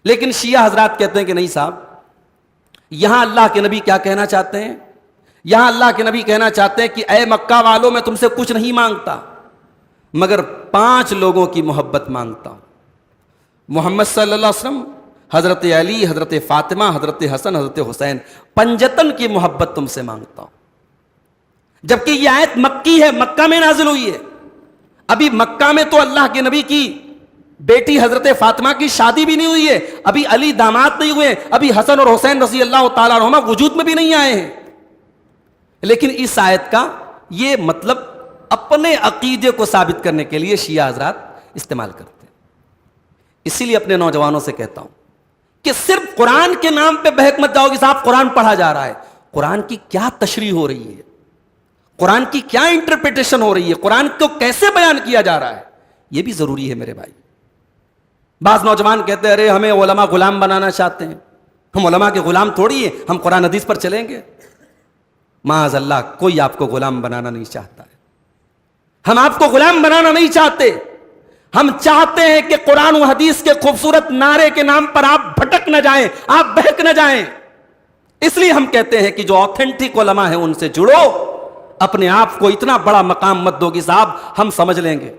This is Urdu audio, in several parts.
لیکن شیعہ حضرات کہتے ہیں کہ نہیں صاحب، یہاں اللہ کے نبی کیا کہنا چاہتے ہیں؟ یہاں اللہ کے نبی کہنا چاہتے ہیں کہ اے مکہ والوں، میں تم سے کچھ نہیں مانگتا مگر 5 لوگوں کی محبت مانگتا ہوں، محمد صلی اللہ علیہ وسلم، حضرت علی، حضرت فاطمہ، حضرت حسن، حضرت حسین، پنجتن کی محبت تم سے مانگتا ہوں۔ جبکہ یہ آیت مکی ہے، مکہ میں نازل ہوئی ہے۔ ابھی مکہ میں تو اللہ کے نبی کی بیٹی حضرت فاطمہ کی شادی بھی نہیں ہوئی ہے، ابھی علی داماد نہیں ہوئے، ابھی حسن اور حسین رضی اللہ تعالیٰ عنہما وجود میں بھی نہیں آئے ہیں۔ لیکن اس آیت کا یہ مطلب اپنے عقیدے کو ثابت کرنے کے لیے شیعہ حضرات استعمال کرتے ہیں۔ اسی لیے اپنے نوجوانوں سے کہتا ہوں کہ صرف قرآن کے نام پہ بہک مت جاؤ کہ صاحب قرآن پڑھا جا رہا ہے۔ قرآن کی کیا تشریح ہو رہی ہے، قرآن کی کیا انٹرپریٹیشن ہو رہی ہے، قرآن کو کیسے بیان کیا جا رہا ہے، یہ بھی ضروری ہے میرے بھائی۔ بعض نوجوان کہتے ہیں ارے ہمیں علماء غلام بنانا چاہتے ہیں، ہم علماء کے غلام تھوڑی ہیں، ہم قرآن حدیث پر چلیں گے۔ معاذ اللہ، کوئی آپ کو غلام بنانا نہیں چاہتا ہے، ہم آپ کو غلام بنانا نہیں چاہتے۔ ہم چاہتے ہیں کہ قرآن و حدیث کے خوبصورت نعرے کے نام پر آپ بھٹک نہ جائیں، آپ بہک نہ جائیں۔ اس لیے ہم کہتے ہیں کہ جو آتھینٹک علماء ہیں ان سے جڑو، اپنے آپ کو اتنا بڑا مقام مت دو کہ صاحب ہم سمجھ لیں گے،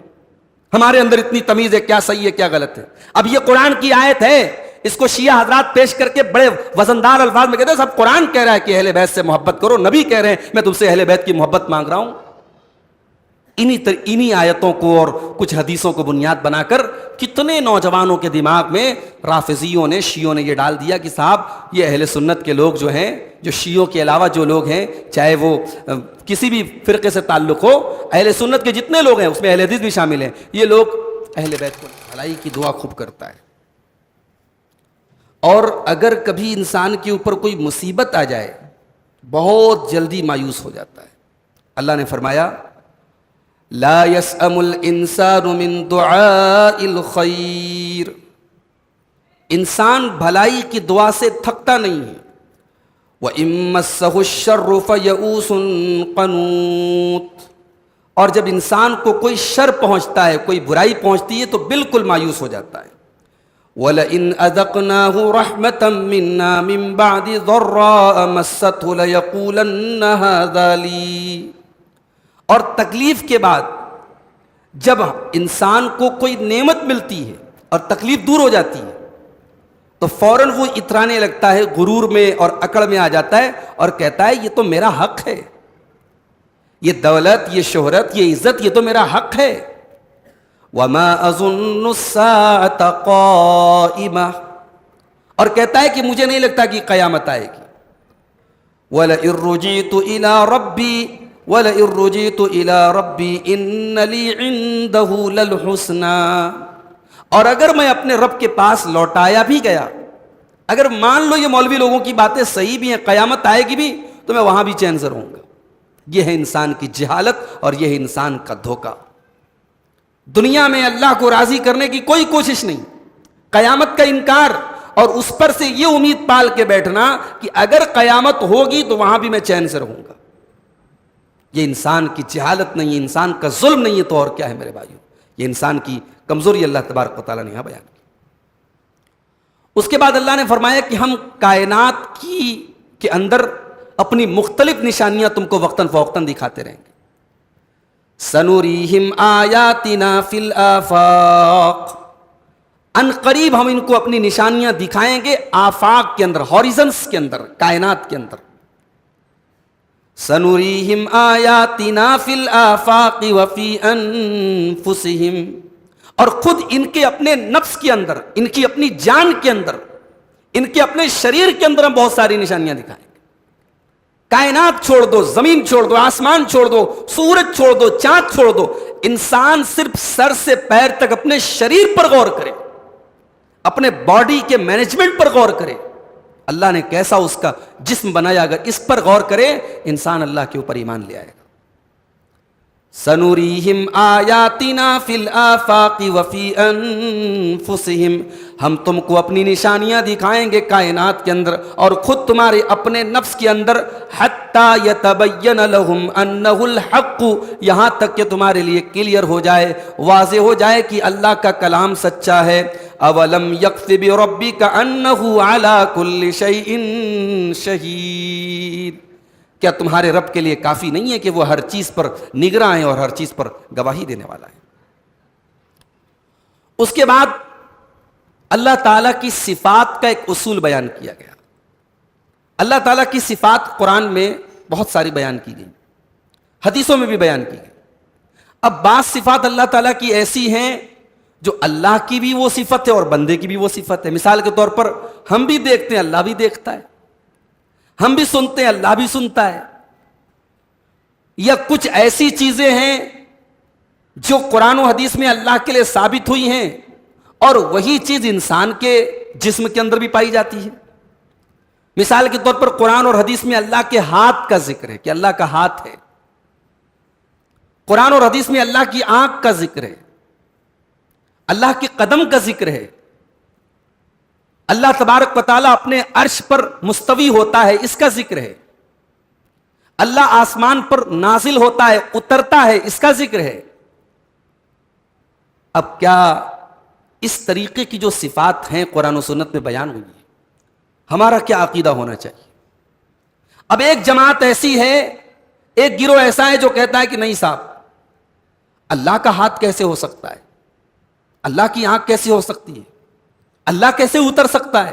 ہمارے اندر اتنی تمیز ہے، کیا صحیح ہے کیا غلط ہے۔ اب یہ قرآن کی آیت ہے، اس کو شیعہ حضرات پیش کر کے بڑے وزندار الفاظ میں کہتے ہیں سب قرآن کہہ رہا ہے کہ اہل بیت سے محبت کرو، نبی کہہ رہے ہیں میں تم سے اہل بیت کی محبت مانگ رہا ہوں۔ انہی آیتوں کو اور کچھ حدیثوں کو بنیاد بنا کر کتنے نوجوانوں کے دماغ میں رافضیوں نے، شیعوں نے یہ ڈال دیا کہ صاحب یہ اہل سنت کے لوگ جو ہیں، جو شیعوں کے علاوہ جو لوگ ہیں، چاہے وہ کسی بھی فرقے سے تعلق ہو، اہل سنت کے جتنے لوگ ہیں اس میں اہل حدیث بھی شامل ہیں، یہ لوگ اہل بیت کو بھلائی کی دعا خوب کرتا ہے۔ اور اگر کبھی انسان کے اوپر کوئی مصیبت آ جائے بہت جلدی مایوس ہو جاتا ہے۔ اللہ نے فرمایا لا يسأم الانسان من دعاء الخیر، انسان بھلائی کی دعا سے تھکتا نہیں ہے۔ وَإِن مَّسَّهُ الشَّرُّ فَيَئُوسٌ قَنُوطٌ، اور جب انسان کو کوئی شر پہنچتا ہے، کوئی برائی پہنچتی ہے تو بالکل مایوس ہو جاتا ہے۔ وَلَئِنْ أَذَقْنَاهُ رَحْمَةً مِنَّا مِن بَعْدِ ضَرَّاءَ مَسَّتْهُ لَيَقُولَنَّ هَٰذَا لِي، اور تکلیف کے بعد جب انسان کو کوئی نعمت ملتی ہے اور تکلیف دور ہو جاتی ہے تو فوراً وہ اترانے لگتا ہے، غرور میں اور اکڑ میں آ جاتا ہے اور کہتا ہے یہ تو میرا حق ہے، یہ دولت، یہ شہرت، یہ عزت، یہ تو میرا حق ہے۔ وَمَا أَظُنُّ السَّاعَةَ قَائِمَةً، اور کہتا ہے کہ مجھے نہیں لگتا کہ قیامت آئے گی۔ وَلَئِن رُجِعْتُ إِلَىٰ رَبِّي وَلَئِن رُجِعْتُ إِلَىٰ رَبِّي إِنَّ لِي عِندَهُ لَلْحُسْنَىٰ، اور اگر میں اپنے رب کے پاس لوٹایا بھی گیا، اگر مان لو یہ مولوی لوگوں کی باتیں صحیح بھی ہیں، قیامت آئے گی بھی، تو میں وہاں بھی چین سے رہوں گا۔ یہ ہے انسان کی جہالت اور یہ ہے انسان کا دھوکہ۔ دنیا میں اللہ کو راضی کرنے کی کوئی کوشش نہیں، قیامت کا انکار، اور اس پر سے یہ امید پال کے بیٹھنا کہ اگر قیامت ہوگی تو وہاں بھی میں چین سے رہوں گا۔ یہ انسان کی جہالت نہیں ہے، انسان کا ظلم نہیں ہے، تو اور کیا ہے میرے بھائیوں؟ یہ انسان کی کمزوری اللہ تبارک و تعالیٰ نے یہاں بیان کی۔ اس کے بعد اللہ نے فرمایا کہ ہم کائنات کے اندر اپنی مختلف نشانیاں تم کو وقتاً فوقتاً دکھاتے رہیں گے۔ سَنُرِيهِمْ آيَاتِنَا فِي الْآفَاقِ، ان قریب ہم ان کو اپنی نشانیاں دکھائیں گے آفاق کے اندر، ہاریزنس کے اندر، کائنات کے اندر۔ سَنُرِيهِمْ آيَاتِنَا فِي الْآفَاقِ وَفِي أَنفُسِهِمْ، اور خود ان کے اپنے نفس کے اندر، ان کی اپنی جان کے اندر، ان کے اپنے شریر کے اندر ہم بہت ساری نشانیاں دکھائیں گے۔ کائنات چھوڑ دو، زمین چھوڑ دو، آسمان چھوڑ دو، سورج چھوڑ دو، چاند چھوڑ دو، انسان صرف سر سے پیر تک اپنے شریر پر غور کرے، اپنے باڈی کے مینجمنٹ پر غور کرے، اللہ نے کیسا اس کا جسم بنایا، اگر اس پر غور کرے انسان اللہ کے اوپر ایمان لے آئے گا۔ سَنُرِيهِمْ آيَاتِنَا فِي الْآفَاقِ وَفِي أَنفُسِهِمْ، ہم تم کو اپنی نشانیاں دکھائیں گے کائنات کے اندر اور خود تمہارے اپنے نفس کے اندر، حَتَّى يَتَبَيَّنَ لَهُمْ أَنَّهُ الْحَقُّ، یہاں تک کہ تمہارے لیے کلیئر ہو جائے، واضح ہو جائے کہ اللہ کا کلام سچا ہے، اولم یکف بربک انہ علی کل شیء شہید، کیا تمہارے رب کے لیے کافی نہیں ہے کہ وہ ہر چیز پر نگراں ہے اور ہر چیز پر گواہی دینے والا ہے؟ اس کے بعد اللہ تعالیٰ کی صفات کا ایک اصول بیان کیا گیا. اللہ تعالیٰ کی صفات قرآن میں بہت ساری بیان کی گئی، حدیثوں میں بھی بیان کی گئی. اب بعض صفات اللہ تعالیٰ کی ایسی ہیں جو اللہ کی بھی وہ صفت ہے اور بندے کی بھی وہ صفت ہے. مثال کے طور پر ہم بھی دیکھتے ہیں، اللہ بھی دیکھتا ہے، ہم بھی سنتے ہیں، اللہ بھی سنتا ہے. یا کچھ ایسی چیزیں ہیں جو قرآن و حدیث میں اللہ کے لیے ثابت ہوئی ہیں اور وہی چیز انسان کے جسم کے اندر بھی پائی جاتی ہے. مثال کے طور پر قرآن اور حدیث میں اللہ کے ہاتھ کا ذکر ہے کہ اللہ کا ہاتھ ہے. قرآن اور حدیث میں اللہ کی آنکھ کا ذکر ہے، اللہ کے قدم کا ذکر ہے. اللہ تبارک و تعالیٰ اپنے عرش پر مستوی ہوتا ہے، اس کا ذکر ہے. اللہ آسمان پر نازل ہوتا ہے، اترتا ہے، اس کا ذکر ہے. اب کیا اس طریقے کی جو صفات ہیں قرآن و سنت میں بیان ہوئی ہیں، ہمارا کیا عقیدہ ہونا چاہیے؟ اب ایک جماعت ایسی ہے، ایک گروہ ایسا ہے جو کہتا ہے کہ نہیں صاحب، اللہ کا ہاتھ کیسے ہو سکتا ہے، اللہ کی آنکھ کیسے ہو سکتی ہے، اللہ کیسے اتر سکتا ہے؟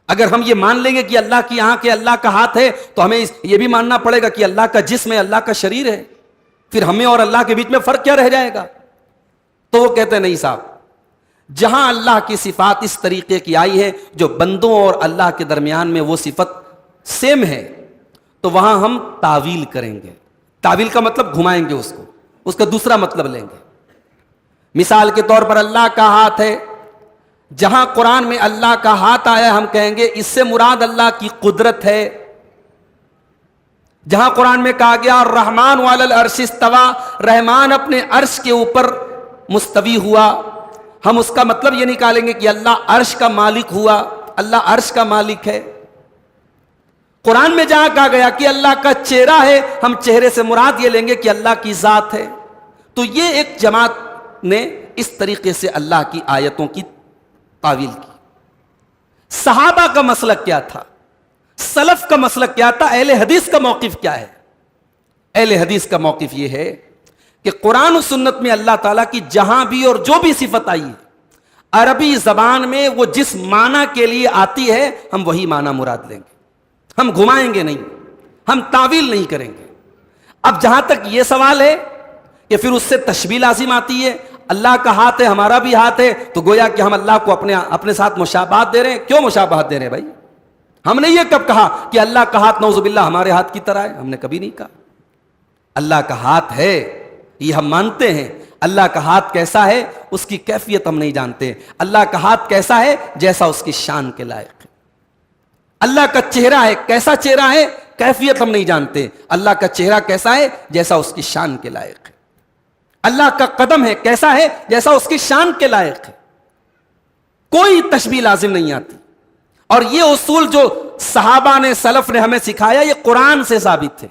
اگر ہم یہ مان لیں گے کہ اللہ کی آنکھ ہے، اللہ کا ہاتھ ہے، تو ہمیں یہ بھی ماننا پڑے گا کہ اللہ کا جسم ہے، اللہ کا شریر ہے. پھر ہمیں اور اللہ کے بیچ میں فرق کیا رہ جائے گا؟ تو وہ کہتے ہیں نہیں صاحب، جہاں اللہ کی صفات اس طریقے کی آئی ہے جو بندوں اور اللہ کے درمیان میں وہ صفت سیم ہے، تو وہاں ہم تعویل کریں گے. تعویل کا مطلب گھمائیں گے اس کو، اس کا دوسرا مطلب لیں گے. مثال کے طور پر اللہ کا ہاتھ ہے، جہاں قرآن میں اللہ کا ہاتھ آیا ہم کہیں گے اس سے مراد اللہ کی قدرت ہے. جہاں قرآن میں کہا گیا الرحمن علی العرش استوی، رحمان اپنے عرش کے اوپر مستوی ہوا، ہم اس کا مطلب یہ نکالیں گے کہ اللہ عرش کا مالک ہوا، اللہ عرش کا مالک ہے. قرآن میں جہاں کہا گیا کہ اللہ کا چہرہ ہے، ہم چہرے سے مراد یہ لیں گے کہ اللہ کی ذات ہے. تو یہ ایک جماعت نے اس طریقے سے اللہ کی آیتوں کی تعویل کی. صحابہ کا مسلک کیا تھا؟ سلف کا مسلک کیا تھا؟ اہل حدیث کا موقف کیا ہے؟ اہل حدیث کا موقف یہ ہے کہ قرآن و سنت میں اللہ تعالیٰ کی جہاں بھی اور جو بھی صفت آئی ہے، عربی زبان میں وہ جس معنی کے لیے آتی ہے ہم وہی معنی مراد لیں گے. ہم گھمائیں گے نہیں، ہم تعویل نہیں کریں گے. اب جہاں تک یہ سوال ہے کہ پھر اس سے تشبیہ لازم آتی ہے، اللہ کا ہاتھ ہے، ہمارا بھی ہاتھ ہے، تو گویا کہ ہم اللہ کو اپنے ساتھ مشابہت دے رہے ہیں. کیوں مشابہت دے رہے ہیں بھائی؟ ہم نے یہ کب کہا کہ اللہ کا ہاتھ نعوذ باللہ ہمارے ہاتھ کی طرح ہے؟ ہم نے کبھی نہیں کہا. اللہ کا ہاتھ ہے یہ ہم مانتے ہیں. اللہ کا ہاتھ کیسا ہے اس کی کیفیت ہم نہیں جانتے. اللہ کا ہاتھ کیسا ہے جیسا اس کی شان کے لائق ہے. اللہ کا چہرہ ہے، کیسا چہرہ ہے، کیفیت ہم نہیں جانتے. اللہ کا چہرہ کیسا ہے جیسا اس کی شان کے لائق ہے. اللہ کا قدم ہے، کیسا ہے جیسا اس کی شان کے لائق ہے. کوئی تشبیہ لازم نہیں آتی. اور یہ اصول جو صحابہ نے، سلف نے ہمیں سکھایا، یہ قرآن سے ثابت ہے.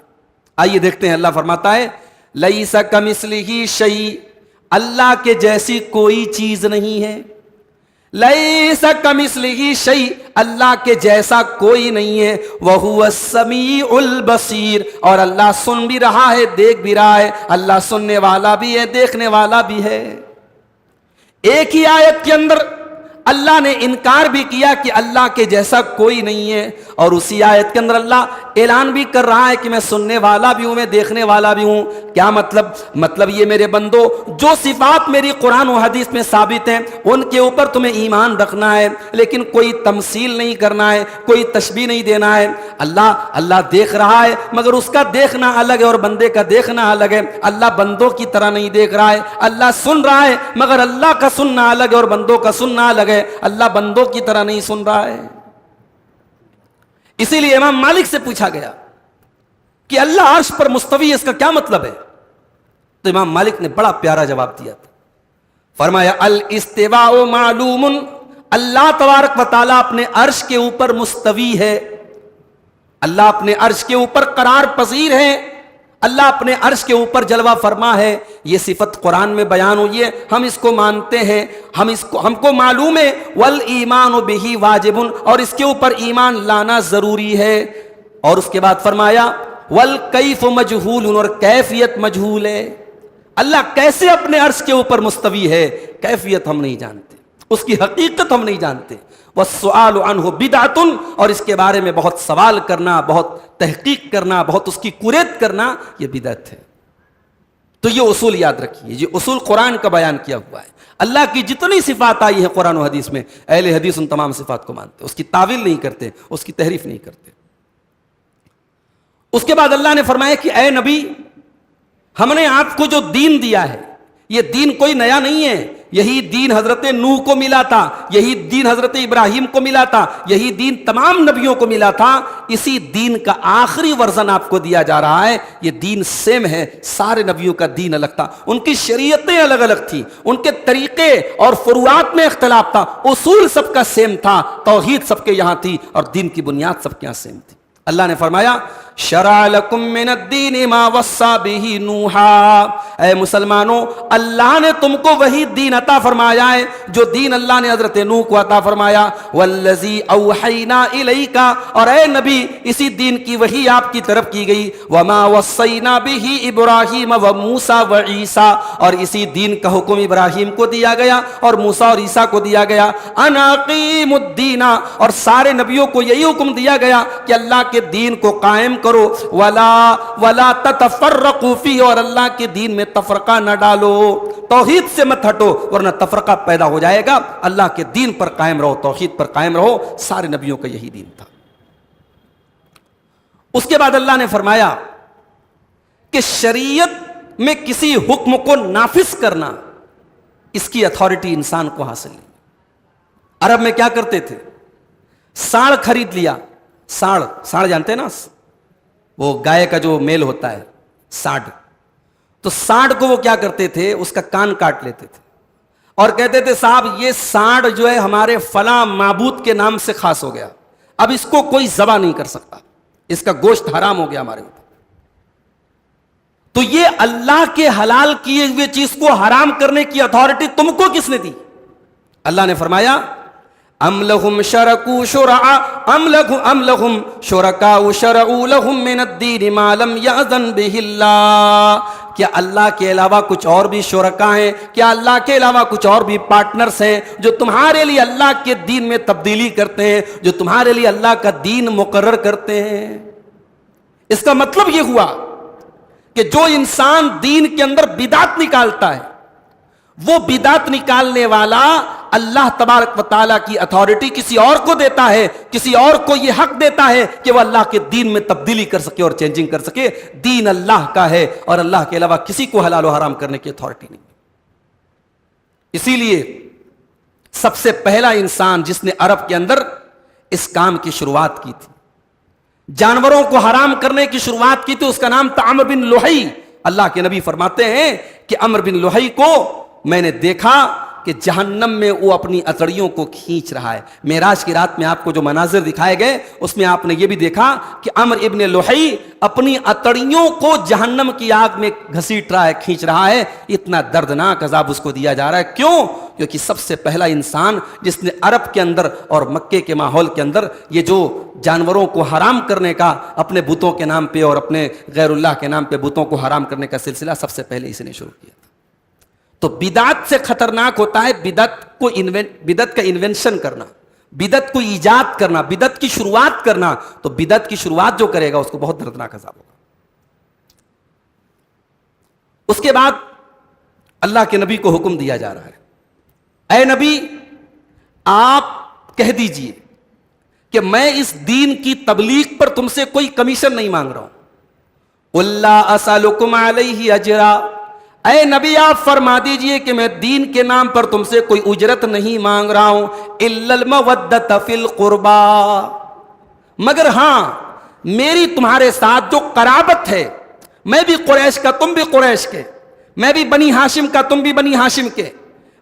آئیے دیکھتے ہیں. اللہ فرماتا ہے لیس کمثلہ شیء، اللہ کے جیسی کوئی چیز نہیں ہے. لیس کمثلہ شیء، اللہ کے جیسا کوئی نہیں ہے. وہو السمیع البصیر، اور اللہ سن بھی رہا ہے، دیکھ بھی رہا ہے. اللہ سننے والا بھی ہے، دیکھنے والا بھی ہے. ایک ہی آیت کے اندر اللہ نے انکار بھی کیا کہ اللہ کے جیسا کوئی نہیں ہے، اور اسی آیت کے اندر اللہ اعلان بھی کر رہا ہے کہ میں سننے والا بھی ہوں، میں دیکھنے والا بھی ہوں. کیا مطلب یہ میرے بندو، جو صفات میری قرآن و حدیث میں ثابت ہیں ان کے اوپر تمہیں ایمان رکھنا ہے، لیکن کوئی تمثیل نہیں کرنا ہے، کوئی تشبیہ نہیں دینا ہے. اللہ دیکھ رہا ہے مگر اس کا دیکھنا الگ ہے اور بندے کا دیکھنا الگ ہے. اللہ بندوں کی طرح نہیں دیکھ رہا ہے. اللہ سن رہا ہے مگر اللہ کا سننا الگ ہے اور بندوں کا سننا الگ ہے. اللہ بندوں کی طرح نہیں سن رہا ہے. اسی لیے امام مالک سے پوچھا گیا کہ اللہ عرش پر مستوی، اس کا کیا مطلب ہے؟ تو امام مالک نے بڑا پیارا جواب دیا تھا. فرمایا الاستواء معلوم، اللہ تبارک و تعالیٰ اپنے عرش کے اوپر مستوی ہے. اللہ اپنے عرش کے اوپر قرار پذیر ہے. اللہ اپنے عرش کے اوپر جلوہ فرما ہے، یہ صفت قرآن میں بیان ہوئی ہے، ہم اس کو مانتے ہیں، ہم کو معلوم ہے والایمان بہ واجب، اور اس کے اوپر ایمان لانا ضروری ہے۔ اور اس کے بعد فرمایا والکیف مجہول، اور کیفیت مجہول ہے، اللہ کیسے اپنے عرش کے اوپر مستوی ہے کیفیت ہم نہیں جانتے، اس کی حقیقت ہم نہیں جانتے۔ والسؤال عنہ بدعۃ، اور اس کے بارے میں بہت سوال کرنا، بہت تحقیق کرنا، بہت اس کی قریت کرنا، یہ بدعت ہے۔ تو یہ اصول یاد رکھیے، یہ اصول قرآن کا بیان کیا ہوا ہے۔ اللہ کی جتنی صفات آئی ہیں قرآن و حدیث میں، اہل حدیث ان تمام صفات کو مانتے، اس کی تعویل نہیں کرتے، اس کی تحریف نہیں کرتے۔ اس کے بعد اللہ نے فرمایا کہ اے نبی، ہم نے آپ کو جو دین دیا ہے، یہ دین کوئی نیا نہیں ہے، یہی دین حضرت نوح کو ملا تھا، یہی دین حضرت ابراہیم کو ملا تھا، یہی دین تمام نبیوں کو ملا تھا، اسی دین کا آخری ورژن آپ کو دیا جا رہا ہے۔ یہ دین سیم ہے، سارے نبیوں کا دین الگ تھا، ان کی شریعتیں الگ الگ تھیں، ان کے طریقے اور فروعات میں اختلاف تھا، اصول سب کا سیم تھا، توحید سب کے یہاں تھی، اور دین کی بنیاد سب کے یہاں سیم تھی۔ اللہ نے فرمایا شرع لکم من الدین ما وصى به نوحا، اے مسلمانوں، اللہ نے تم کو وہی دین عطا فرمایا ہے جو دین اللہ نے حضرت نوح کو عطا فرمایا، والذی اوحینا الیک، اور اے نبی اسی دین کی وحی آپ کی طرف کی گئی، وما وصینا به ابراہیم وموسیٰ وعیسیٰ، اور اسی دین کا حکم ابراہیم کو دیا گیا اور موسیٰ اور عیسیٰ کو دیا گیا، ان اقیموا الدین، اور سارے نبیوں کو یہی حکم دیا گیا کہ اللہ کے دین کو قائم کرو، ولا تتفرقوا فیہ، اور اللہ کے دین میں تفرقہ نہ ڈالو، توحید سے مت ہٹو ورنہ تفرقہ پیدا ہو جائے گا، اللہ کے دین پر قائم رہو، توحید پر قائم رہو، سارے نبیوں کا یہی دین تھا۔ اس کے بعد اللہ نے فرمایا کہ شریعت میں کسی حکم کو نافذ کرنا، اس کی اتھارٹی انسان کو حاصل نہیں۔ عرب میں کیا کرتے تھے، ساڑ خرید لیا، ساڑ جانتے ہیں نا، وہ گائے کا جو میل ہوتا ہے ساڑ، تو ساڑ کو وہ کیا کرتے تھے، اس کا کان کاٹ لیتے تھے اور کہتے تھے صاحب یہ ساڑ جو ہے ہمارے فلاں معبود کے نام سے خاص ہو گیا، اب اس کو کوئی ذبح نہیں کر سکتا، اس کا گوشت حرام ہو گیا ہمارے اوپر۔ تو یہ اللہ کے حلال کیے ہوئے چیز کو حرام کرنے کی اتھارٹی تم کو کس نے دی؟ اللہ نے فرمایا ام لہم شرکاء شرعوا لہم من الدین ما لم یأذن بہ اللہ، کیا اللہ کے علاوہ کچھ اور بھی شرکاء ہیں، کیا اللہ کے علاوہ کچھ اور بھی پارٹنرز ہیں جو تمہارے لیے اللہ کے دین میں تبدیلی کرتے ہیں، جو تمہارے لیے اللہ کا دین مقرر کرتے ہیں؟ اس کا مطلب یہ ہوا کہ جو انسان دین کے اندر بدعت نکالتا ہے، وہ بدعت نکالنے والا اللہ تبارک و تعالیٰ کی اتھارٹی کسی اور کو دیتا ہے، کسی اور کو یہ حق دیتا ہے کہ وہ اللہ کے دین میں تبدیلی کر سکے اور چینجنگ کر سکے۔ دین اللہ کا ہے اور اللہ کے علاوہ کسی کو حلال و حرام کرنے کی اتھارٹی نہیں۔ اسی لیے سب سے پہلا انسان جس نے عرب کے اندر اس کام کی شروعات کی تھی، جانوروں کو حرام کرنے کی شروعات کی تھی، اس کا نام تھا عمرو بن لحی۔ اللہ کے نبی فرماتے ہیں کہ عمرو بن لحی کو میں نے دیکھا کہ جہنم میں وہ اپنی اتڑیوں کو کھینچ رہا ہے۔ معراج کی رات میں آپ کو جو مناظر دکھائے گئے اس میں آپ نے یہ بھی دیکھا کہ عمرو ابن لحی اپنی اتڑیوں کو جہنم کی آگ میں گھسیٹ رہا ہے، کھینچ رہا ہے۔ اتنا دردناک عذاب اس کو دیا جا رہا ہے، کیوں؟ کیونکہ سب سے پہلا انسان جس نے عرب کے اندر اور مکے کے ماحول کے اندر یہ جو جانوروں کو حرام کرنے کا، اپنے بتوں کے نام پہ اور اپنے غیر اللہ کے نام پہ بتوں کو حرام کرنے کا سلسلہ سب سے پہلے اس نے شروع کیا تھا۔ تو بدعت سے خطرناک ہوتا ہے بدعت کا انوینشن کرنا، بدعت کو ایجاد کرنا، بدعت کی شروعات کرنا۔ تو بدعت کی شروعات جو کرے گا اس کو بہت دردناک عذاب ہوگا۔ اس کے بعد اللہ کے نبی کو حکم دیا جا رہا ہے، اے نبی آپ کہہ دیجئے کہ میں اس دین کی تبلیغ پر تم سے کوئی کمیشن نہیں مانگ رہا ہوں۔ اللہ اسالکم علیہ اجرا، اے نبی آپ فرما دیجئے کہ میں دین کے نام پر تم سے کوئی اجرت نہیں مانگ رہا ہوں، الا المودۃ فی القربا، مگر ہاں میری تمہارے ساتھ جو قرابت ہے، میں بھی قریش کا تم بھی قریش کے، میں بھی بنی ہاشم کا تم بھی بنی ہاشم کے،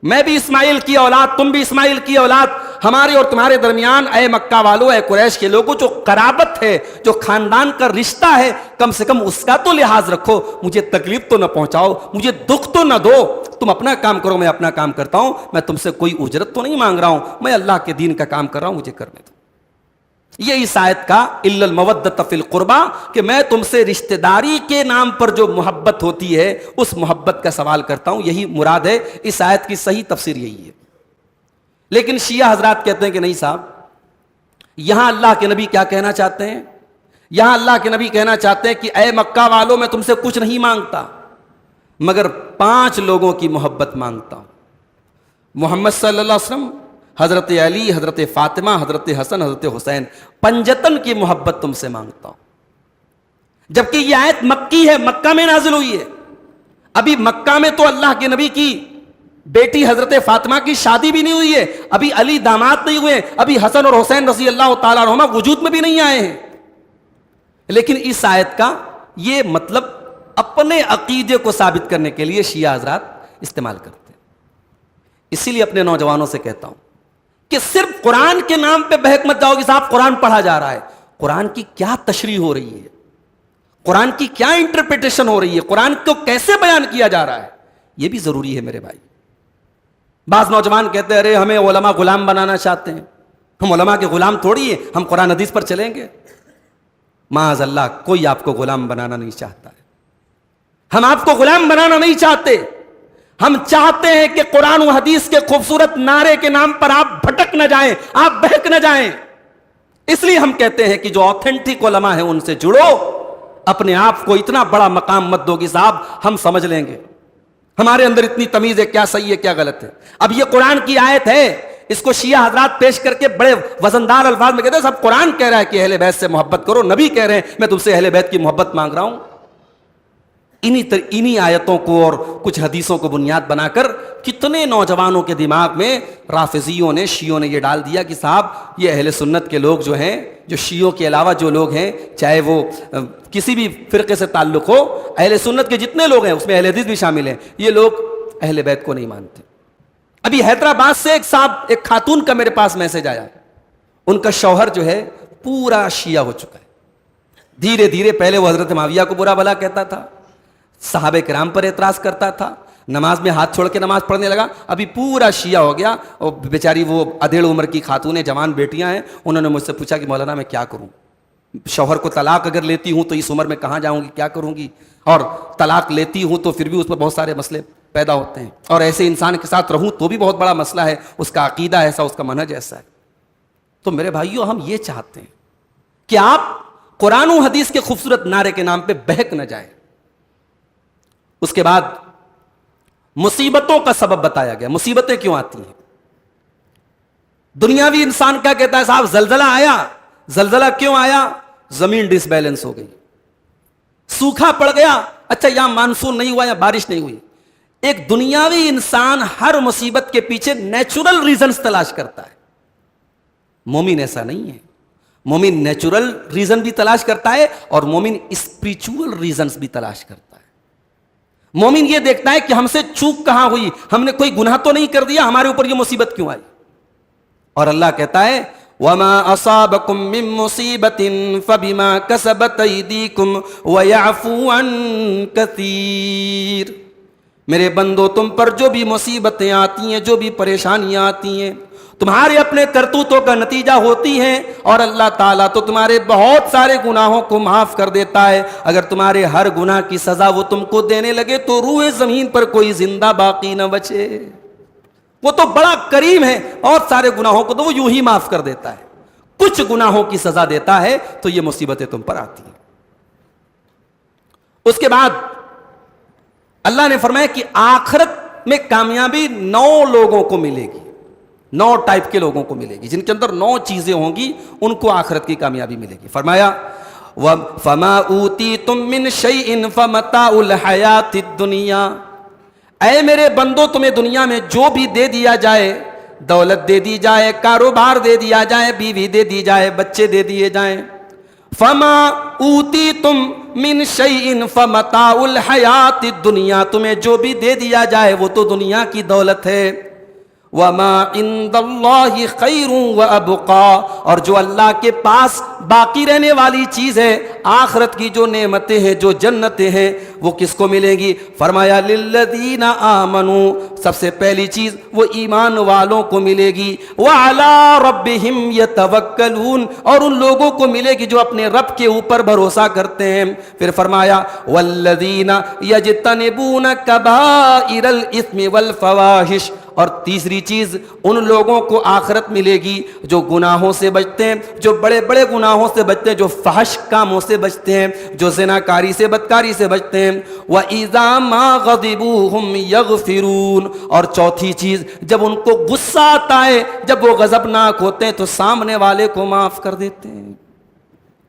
میں بھی اسماعیل کی اولاد تم بھی اسماعیل کی اولاد، ہمارے اور تمہارے درمیان اے مکہ والو، اے قریش کے لوگوں، جو قرابت ہے، جو خاندان کا رشتہ ہے، کم سے کم اس کا تو لحاظ رکھو، مجھے تکلیف تو نہ پہنچاؤ، مجھے دکھ تو نہ دو، تم اپنا کام کرو، میں اپنا کام کرتا ہوں، میں تم سے کوئی اجرت تو نہیں مانگ رہا ہوں، میں اللہ کے دین کا کام کر رہا ہوں، مجھے کرنے دو۔ یہ اس آیت کا الا المودۃ فی القربہ، کہ میں تم سے رشتہ داری کے نام پر جو محبت ہوتی ہے اس محبت کا سوال کرتا ہوں، یہی مراد ہے۔ اس آیت کی صحیح تفسیر یہی ہے۔ لیکن شیعہ حضرات کہتے ہیں کہ نہیں صاحب، یہاں اللہ کے نبی کیا کہنا چاہتے ہیں؟ یہاں اللہ کے نبی کہنا چاہتے ہیں کہ اے مکہ والوں، میں تم سے کچھ نہیں مانگتا مگر 5 لوگوں کی محبت مانگتا ہوں، محمد صلی اللہ علیہ وسلم، حضرت علی، حضرت فاطمہ، حضرت حسن، حضرت حسین، 5 کی محبت تم سے مانگتا ہوں۔ جبکہ یہ آیت مکی ہے، مکہ میں نازل ہوئی ہے۔ ابھی مکہ میں تو اللہ کے نبی کی بیٹی حضرت فاطمہ کی شادی بھی نہیں ہوئی ہے، ابھی علی داماد نہیں ہوئے، ابھی حسن اور حسین رضی اللہ تعالیٰ عنہما وجود میں بھی نہیں آئے ہیں۔ لیکن اس آیت کا یہ مطلب اپنے عقیدے کو ثابت کرنے کے لیے شیعہ حضرات استعمال کرتے ہیں۔ اسی لیے اپنے نوجوانوں سے کہتا ہوں کہ صرف قرآن کے نام پہ بہک مت جاؤ کہ صاحب قرآن پڑھا جا رہا ہے، قرآن کی کیا تشریح ہو رہی ہے، قرآن کی کیا انٹرپریٹیشن ہو رہی ہے، قرآن کو کیسے بیان کیا جا رہا ہے، یہ بھی ضروری ہے میرے بھائی۔ بعض نوجوان کہتے ہیں ارے ہمیں علماء غلام بنانا چاہتے ہیں، ہم علماء کے غلام تھوڑی ہیں، ہم قرآن حدیث پر چلیں گے۔ معاذ اللہ، کوئی آپ کو غلام بنانا نہیں چاہتا ہے، ہم آپ کو غلام بنانا نہیں چاہتے، ہم چاہتے ہیں کہ قرآن و حدیث کے خوبصورت نعرے کے نام پر آپ بھٹک نہ جائیں، آپ بہک نہ جائیں۔ اس لیے ہم کہتے ہیں کہ جو آتھینٹک علماء ہیں ان سے جڑو، اپنے آپ کو اتنا بڑا مقام مت دو کہ صاحب ہم سمجھ لیں گے، ہمارے اندر اتنی تمیز ہے، کیا صحیح ہے کیا غلط ہے۔ اب یہ قرآن کی آیت ہے، اس کو شیعہ حضرات پیش کر کے بڑے وزندار الفاظ میں کہتے ہیں صاحب قرآن کہہ رہا ہے کہ اہل بیت سے محبت کرو، نبی کہہ رہے ہیں میں تم سے اہل بیت کی محبت مانگ رہا ہوں۔ انہی آیتوں کو اور کچھ حدیثوں کو بنیاد بنا کر کتنے نوجوانوں کے دماغ میں رافضیوں نے، شیعوں نے یہ ڈال دیا کہ صاحب یہ اہل سنت کے لوگ جو ہیں، جو شیعوں کے علاوہ جو لوگ ہیں، چاہے وہ کسی بھی فرقے سے تعلق ہو، اہل سنت کے جتنے لوگ ہیں اس میں اہل حدیث بھی شامل ہیں، یہ لوگ اہل بیت کو نہیں مانتے۔ ابھی حیدرآباد سے ایک خاتون کا میرے پاس میسج آیا، ان کا شوہر جو ہے پورا شیعہ ہو چکا ہے، دھیرے دھیرے پہلے وہ حضرت معاویہ کو برا بھلا کہتا تھا، صحابہ کرام پر اعتراض کرتا تھا، نماز میں ہاتھ چھوڑ کے نماز پڑھنے لگا، ابھی پورا شیعہ ہو گیا۔ اور بیچاری وہ ادھیڑ عمر کی خاتونیں، جوان بیٹیاں ہیں، انہوں نے مجھ سے پوچھا کہ مولانا میں کیا کروں، شوہر کو طلاق اگر لیتی ہوں تو اس عمر میں کہاں جاؤں گی، کیا کروں گی، اور طلاق لیتی ہوں تو پھر بھی اس پر بہت سارے مسئلے پیدا ہوتے ہیں، اور ایسے انسان کے ساتھ رہوں تو بھی بہت بڑا مسئلہ ہے، اس کا عقیدہ ایسا، اس کا منہج ایسا ہے۔ تو میرے بھائیوں، ہم یہ چاہتے ہیں کہ آپ قرآن و حدیث کے خوبصورت نعرے کے نام پہ بہک نہ جائیں۔ اس کے بعد مصیبتوں کا سبب بتایا گیا، مصیبتیں کیوں آتی ہیں۔ دنیاوی انسان کیا کہتا ہے صاحب زلزلہ آیا، زلزلہ کیوں آیا؟ زمین ڈس بیلنس ہو گئی، سوکھا پڑ گیا، اچھا یہاں مانسون نہیں ہوا یا بارش نہیں ہوئی۔ ایک دنیاوی انسان ہر مصیبت کے پیچھے نیچرل ریزنز تلاش کرتا ہے، مومن ایسا نہیں ہے، مومن نیچرل ریزن بھی تلاش کرتا ہے اور مومن اسپریچول ریزنز بھی تلاش کرتا ہے۔ مومن یہ دیکھتا ہے کہ ہم سے چوک کہاں ہوئی، ہم نے کوئی گناہ تو نہیں کر دیا، ہمارے اوپر یہ مصیبت کیوں آئی۔ اور اللہ کہتا ہے وَمَا أَصَابَكُم مِّن مُّصِيبَةٍ فَبِمَا كَسَبَتْ أَيْدِيكُمْ وَيَعْفُو عَن كَثِيرٍ۔ میرے بندو، تم پر جو بھی مصیبتیں آتی ہیں، جو بھی پریشانیاں آتی ہیں، تمہارے اپنے کرتوتوں کا نتیجہ ہوتی ہیں، اور اللہ تعالیٰ تو تمہارے بہت سارے گناہوں کو معاف کر دیتا ہے۔ اگر تمہارے ہر گناہ کی سزا وہ تم کو دینے لگے تو روئے زمین پر کوئی زندہ باقی نہ بچے۔ وہ تو بڑا کریم ہے، بہت سارے گناہوں کو تو وہ یوں ہی معاف کر دیتا ہے، کچھ گناہوں کی سزا دیتا ہے تو یہ مصیبتیں تم پر آتی ہیں۔ اس کے بعد اللہ نے فرمایا کہ آخرت میں کامیابی 9 لوگوں کو ملے گی، 9 ٹائپ کے لوگوں کو ملے گی، جن کے اندر 9 چیزیں ہوں گی، ان کو آخرت کی کامیابی ملے گی۔ فرمایا فَمَا أُوتِيتُم مِّن شَيْءٍ فَمَتَاعُ الْحَيَاةِ الدُّنْيَا۔ اے میرے بندو، تمہیں دنیا میں جو بھی دے دیا جائے، دولت دے دی جائے، کاروبار دے دیا جائے، بیوی دے دی جائے، بچے دے دیے جائیں، فَمَا أُوتِيتُم مِّن شَيْءٍ فَمَتَاعُ الْحَيَاةِ الدُّنْيَا، تمہیں جو بھی دے دیا جائے وہ تو دنیا کی دولت ہے۔ وَمَا عِندَ اللَّهِ خَيْرٌ وَأَبْقَىٰ، اور جو اللہ کے پاس باقی رہنے والی چیز ہے، آخرت کی جو نعمتیں ہیں، جو جنتیں ہیں، وہ کس کو ملیں گی؟ فرمایا لِلَّذِينَ آمَنُوا، سب سے پہلی چیز وہ ایمان والوں کو ملے گی، وَعَلَىٰ رَبِّهِمْ يَتَوَكَّلُونَ، اور ان لوگوں کو ملے گی جو اپنے رب کے اوپر بھروسہ کرتے ہیں۔ پھر فرمایا وَالَّذِينَ يَجْتَنِبُونَ كَبَائِرَ الْإِثْمِ وَالْفَوَاحِشِ، اور تیسری چیز ان لوگوں کو آخرت ملے گی جو گناہوں سے بچتے ہیں، جو بڑے بڑے گناہوں سے بچتے ہیں، جو فحش کاموں سے بچتے ہیں، جو زناکاری سے بدکاری سے بچتے ہیں۔ وَإِذَا مَا غَضِبُوا هُمْ يَغْفِرُونَ، اور چوتھی چیز جب ان کو غصہ آتا ہے، جب وہ غضبناک ہوتے ہیں تو سامنے والے کو معاف کر دیتے ہیں،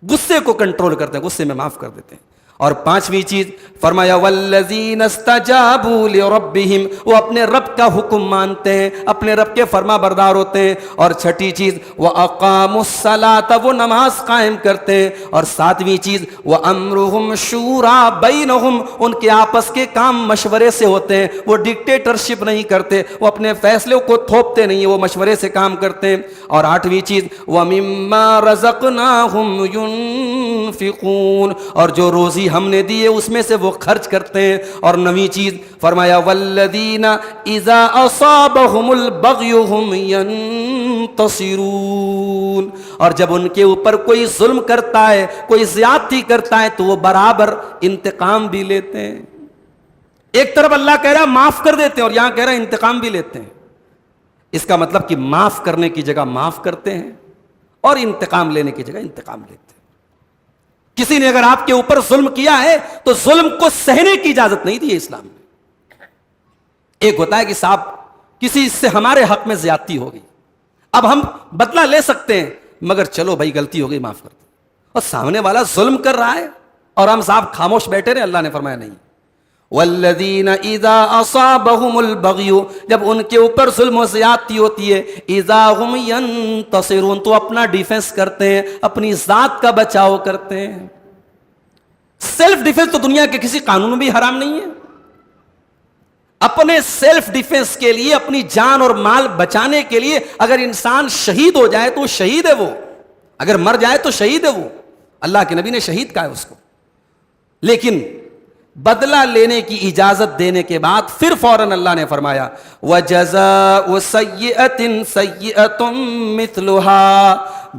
غصے کو کنٹرول کرتے ہیں، غصے میں معاف کر دیتے ہیں۔ اور پانچویں چیز فرمایا والذین استجابوا لربہم، وہ اپنے رب کا حکم مانتے ہیں، اپنے رب کے فرما بردار ہوتے ہیں۔ اور چھٹی چیز واقاموا الصلاۃ، وہ نماز قائم کرتے ہیں۔ اور ساتویں چیز وامرہم شورا بینہم، ان کے آپس کے کام مشورے سے ہوتے ہیں، وہ ڈکٹیٹرشپ نہیں کرتے، وہ اپنے فیصلوں کو تھوپتے نہیں ہیں، وہ مشورے سے کام کرتے ہیں۔ اور آٹھویں چیز ومما رزقناہم ينفقون، اور جو روزی ہم نے دیے اس میں سے وہ خرچ کرتے ہیں۔ اور نویں چیز فرمایا والذین اذا اصابہم البغی هم ينتصرون، اور جب ان کے اوپر کوئی ظلم کرتا ہے، کوئی زیادتی کرتا ہے تو وہ برابر انتقام بھی لیتے ہیں۔ ایک طرف اللہ کہہ رہا ہے معاف کر دیتے ہیں، اور یہاں کہہ رہا ہے انتقام بھی لیتے ہیں۔ اس کا مطلب کہ معاف کرنے کی جگہ معاف کرتے ہیں اور انتقام لینے کی جگہ انتقام لیتے ہیں۔ کسی نے اگر آپ کے اوپر ظلم کیا ہے تو ظلم کو سہنے کی اجازت نہیں دی ہے اسلام میں۔ ایک ہوتا ہے کہ صاحب کسی سے ہمارے حق میں زیادتی ہو گئی، اب ہم بدلہ لے سکتے ہیں، مگر چلو بھائی غلطی ہو گئی معاف کر دو، اور سامنے والا ظلم کر رہا ہے اور ہم صاحب خاموش بیٹھے رہے۔ اللہ نے فرمایا نہیں، والذین اذا اصابہم البغی، جب ان کے اوپر ظلم و زیادتی ہوتی ہے، اذا ہم ینتصرون، تو اپنا ڈیفنس کرتے ہیں، اپنی ذات کا بچاؤ کرتے ہیں۔ سیلف ڈیفنس تو دنیا کے کسی قانون میں بھی حرام نہیں ہے۔ اپنے سیلف ڈیفنس کے لیے، اپنی جان اور مال بچانے کے لیے اگر انسان شہید ہو جائے تو شہید ہے، وہ اگر مر جائے تو شہید ہے، وہ اللہ کے نبی نے شہید کہا ہے اس کو۔ لیکن بدلہ لینے کی اجازت دینے کے بعد پھر فوراً اللہ نے فرمایا وَجَزَاءُ سَيِّئَةٍ سَيِّئَةٌ مِثْلُهَا،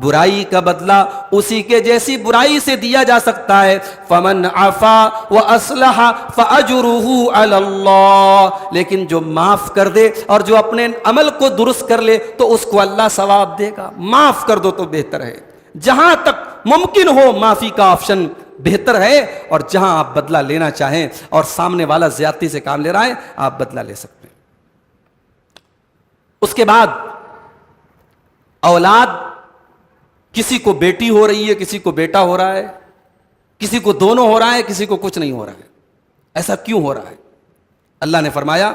برائی کا بدلہ اسی کے جیسی برائی سے دیا جا سکتا ہے۔ فَمَنْ عَفَا وَأَصْلَحَ فَأَجْرُهُ عَلَى اللَّهِ، لیکن جو معاف کر دے اور جو اپنے عمل کو درست کر لے تو اس کو اللہ ثواب دے گا۔ معاف کر دو تو بہتر ہے، جہاں تک ممکن ہو معافی کا آپشن بہتر ہے، اور جہاں آپ بدلہ لینا چاہیں اور سامنے والا زیادتی سے کام لے رہا ہے آپ بدلہ لے سکتے ہیں۔ اس کے بعد اولاد، کسی کو بیٹی ہو رہی ہے، کسی کو بیٹا ہو رہا ہے، کسی کو دونوں ہو رہا ہے، کسی کو کچھ نہیں ہو رہا ہے۔ ایسا کیوں ہو رہا ہے؟ اللہ نے فرمایا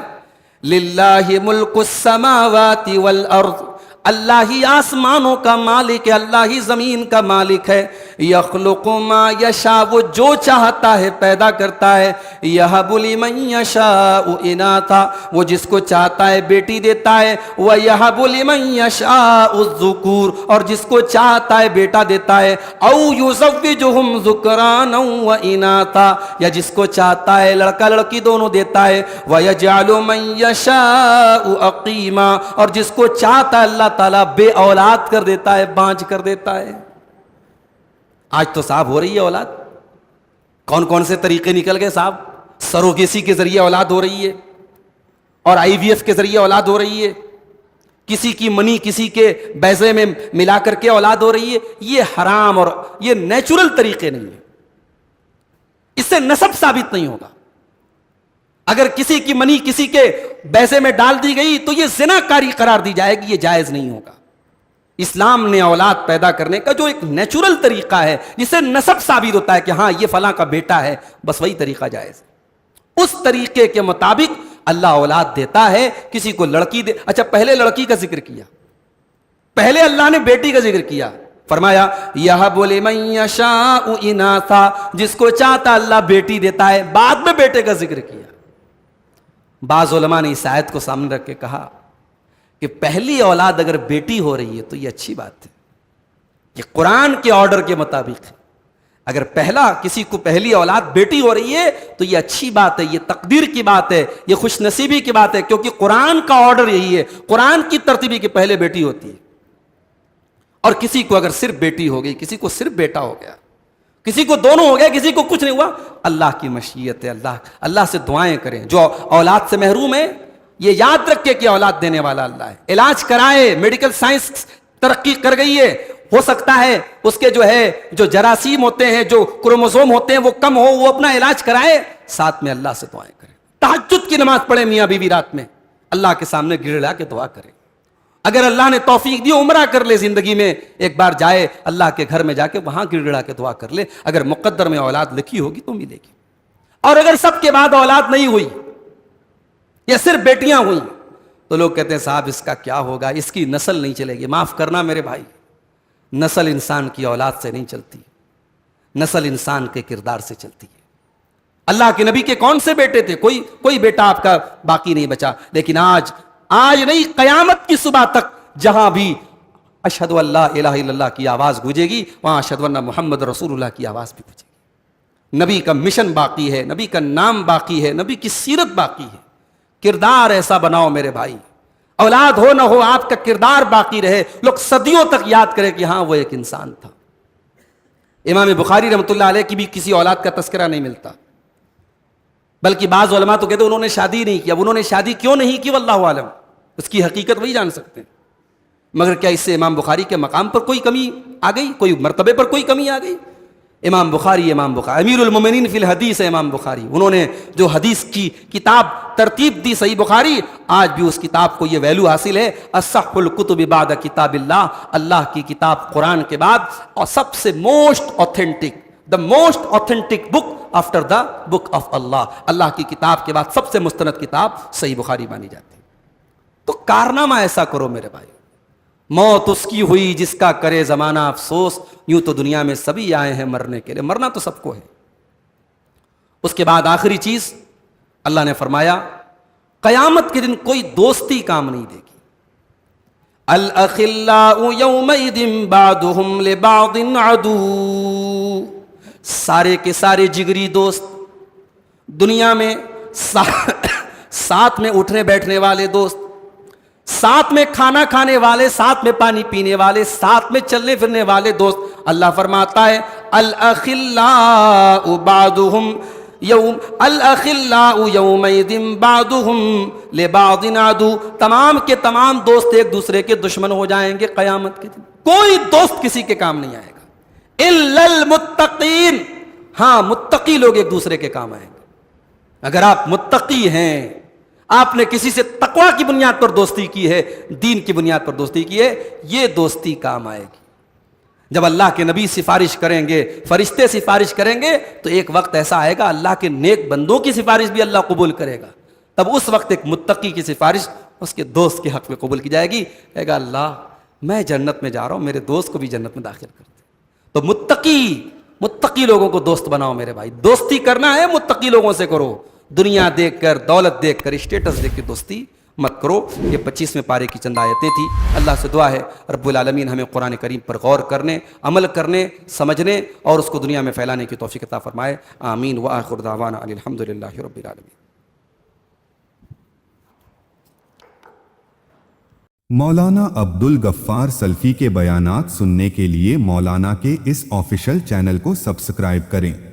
للہ ملک السماوات والارض، اللہ ہی آسمانوں کا مالک ہے، اللہ ہی زمین کا مالک ہے۔ یخلق ما یشاء، وہ جو چاہتا ہے پیدا کرتا ہے۔ یہب لمن یشاء اناثا، وہ جس کو چاہتا ہے بیٹی دیتا ہے۔ ویہب لمن یشاء الذکور، اور جس کو چاہتا ہے بیٹا دیتا ہے۔ او یزوجہم ذکرانا واناثا، یا جس کو چاہتا ہے لڑکا لڑکی دونوں دیتا ہے۔ ویجعل من یشاء عقیما، اور جس کو چاہتا ہے اللہ تعالیٰ بے اولاد کر دیتا ہے، بانجھ کر دیتا ہے۔ آج تو صاحب ہو رہی ہے اولاد، کون کون سے طریقے نکل گئے صاحب، سروگیسی کے ذریعے اولاد ہو رہی ہے، اور آئی وی ایف کے ذریعے اولاد ہو رہی ہے، کسی کی منی کسی کے بیضے میں ملا کر کے اولاد ہو رہی ہے۔ یہ حرام اور یہ نیچرل طریقے نہیں ہیں، اس سے نسب ثابت نہیں ہوگا۔ اگر کسی کی منی کسی کے بیضے میں ڈال دی گئی تو یہ زنا کاری قرار دی جائے گی، یہ جائز نہیں ہوگا۔ اسلام نے اولاد پیدا کرنے کا جو ایک نیچرل طریقہ ہے جس سے نسب ثابت ہوتا ہے کہ ہاں یہ فلاں کا بیٹا ہے، بس وہی طریقہ جائز ہے۔ اس طریقے کے مطابق اللہ اولاد دیتا ہے، کسی کو لڑکی دے۔ اچھا پہلے لڑکی کا ذکر کیا، پہلے اللہ نے بیٹی کا ذکر کیا، فرمایا یہب لمن یشاء اناثا، جس کو چاہتا اللہ بیٹی دیتا ہے، بعد میں بیٹے کا ذکر کیا۔ بعض علماء نے اس آیت کو سامنے رکھ کے کہا کہ پہلی اولاد اگر بیٹی ہو رہی ہے تو یہ اچھی بات ہے، یہ قرآن کے آرڈر کے مطابق ہے۔ اگر کسی کو پہلی اولاد بیٹی ہو رہی ہے تو یہ اچھی بات ہے، یہ تقدیر کی بات ہے، یہ خوش نصیبی کی بات ہے، کیونکہ قرآن کا آرڈر یہی ہے، قرآن کی ترتیب کہ پہلے بیٹی ہوتی ہے۔ اور کسی کو اگر صرف بیٹی ہو گئی، کسی کو صرف بیٹا ہو گیا، کسی کو دونوں ہو گیا، کسی کو کچھ نہیں ہوا، اللہ کی مشیت ہے۔ اللہ سے دعائیں کریں۔ جو اولاد سے محروم ہے یہ یاد رکھے کہ اولاد دینے والا اللہ ہے۔ علاج کرائے، میڈیکل سائنس ترقی کر گئی ہے، ہو سکتا ہے اس کے جو جراثیم ہوتے ہیں، جو کروموزوم ہوتے ہیں وہ کم ہو، وہ اپنا علاج کرائے، ساتھ میں اللہ سے دعائیں کریں۔ تہجد کی نماز پڑھیں میاں بیوی رات میں، اللہ کے سامنے گڑ گڑا کے دعا کریں۔ اگر اللہ نے توفیق دی عمرہ کر لے، زندگی میں ایک بار جائے اللہ کے گھر میں، جا کے وہاں گڑ گڑا کے دعا کر لے۔ اگر مقدر میں اولاد لکھی ہوگی تو ملے گی۔ اور اگر سب کے بعد اولاد نہیں ہوئی یا صرف بیٹیاں ہوئی تو لوگ کہتے ہیں صاحب اس کا کیا ہوگا، اس کی نسل نہیں چلے گی۔ معاف کرنا میرے بھائی، نسل انسان کی اولاد سے نہیں چلتی، نسل انسان کے کردار سے چلتی ہے۔ اللہ کے نبی کے کون سے بیٹے تھے؟ کوئی بیٹا آپ کا باقی نہیں بچا، لیکن آج نہیں، قیامت کی صبح تک جہاں بھی اشہد ان لا الہ الا اللہ کی آواز گونجے گی، وہاں اشہد ان محمد رسول اللہ کی آواز بھی گونجے گی۔ نبی کا مشن باقی ہے، نبی کا نام باقی ہے، نبی کی سیرت باقی ہے۔ کردار ایسا بناؤ میرے بھائی، اولاد ہو نہ ہو آپ کا کردار باقی رہے، لوگ صدیوں تک یاد کرے کہ ہاں وہ ایک انسان تھا۔ امام بخاری رحمۃ اللہ علیہ کی بھی کسی اولاد کا تذکرہ نہیں ملتا، بلکہ بعض علماء تو کہتے ہیں انہوں نے شادی نہیں کی۔ اب انہوں نے شادی کیوں نہیں کی واللہ عالم، اس کی حقیقت وہی جان سکتے ہیں۔ مگر کیا اس سے امام بخاری کے مقام پر کوئی کمی آ گئی، کوئی مرتبے پر کوئی کمی آ گئی؟ امام بخاری امیر المومنین فی الحدیث ہے امام بخاری، انہوں نے جو حدیث کی کتاب ترتیب دی صحیح بخاری، آج بھی اس کتاب کو یہ ویلو حاصل ہے، اصح الکتب بعد کتاب اللہ، اللہ کی کتاب قرآن کے بعد اور سب سے most authentic book after the book of Allah, Allah کی کتاب کے بعد سب سے مستند کتاب صحیح بخاری مانی جاتی ہے۔ تو کارنامہ ایسا کرو میرے بھائی، موت اس کی ہوئی جس کا کرے زمانہ افسوس، یوں تو دنیا میں سبھی آئے ہیں مرنے کے لیے، مرنا تو سب کو ہے۔ اس کے بعد آخری چیز اللہ نے فرمایا قیامت کے دن کوئی دوستی کام نہیں دے گی۔ الاخلاء یومئذ بعضهم لبعض عدو، سارے کے سارے جگری دوست دنیا میں ساتھ میں اٹھنے بیٹھنے والے دوست، ساتھ میں کھانا کھانے والے، ساتھ میں پانی پینے والے، ساتھ میں چلنے پھرنے والے دوست، اللہ فرماتا ہے الاخلاء یومئذ بعضهم لبعض عدو، تمام کے تمام دوست ایک دوسرے کے دشمن ہو جائیں گے قیامت کے دن، کوئی دوست کسی کے کام نہیں آئے گا الا المتقین، ہاں متقی لوگ ایک دوسرے کے کام آئیں گے۔ اگر آپ متقی ہیں، آپ نے کسی سے تقوی کی بنیاد پر دوستی کی ہے، دین کی بنیاد پر دوستی کی ہے، یہ دوستی کام آئے گی۔ جب اللہ کے نبی سفارش کریں گے، فرشتے سفارش کریں گے، تو ایک وقت ایسا آئے گا اللہ کے نیک بندوں کی سفارش بھی اللہ قبول کرے گا، تب اس وقت ایک متقی کی سفارش اس کے دوست کے حق میں قبول کی جائے گی، کہے گا اللہ میں جنت میں جا رہا ہوں، میرے دوست کو بھی جنت میں داخل کر دے۔ تو متقی لوگوں کو دوست بناؤ میرے بھائی، دوستی کرنا ہے متقی لوگوں سے کرو، دنیا دیکھ کر، دولت دیکھ کر، اسٹیٹس دیکھ کے دوستی مت کرو۔ یہ 25ویں پارے کی چند آیتیں تھیں۔ اللہ سے دعا ہے رب العالمین ہمیں قرآن کریم پر غور کرنے، عمل کرنے، سمجھنے اور اس کو دنیا میں پھیلانے کی توفیق عطا فرمائے، آمین۔ وآخر دعوانا ان الحمدللہ رب العالمین۔ مولانا عبد الغفار سلفی کے بیانات سننے کے لیے مولانا کے اس آفیشل چینل کو سبسکرائب کریں۔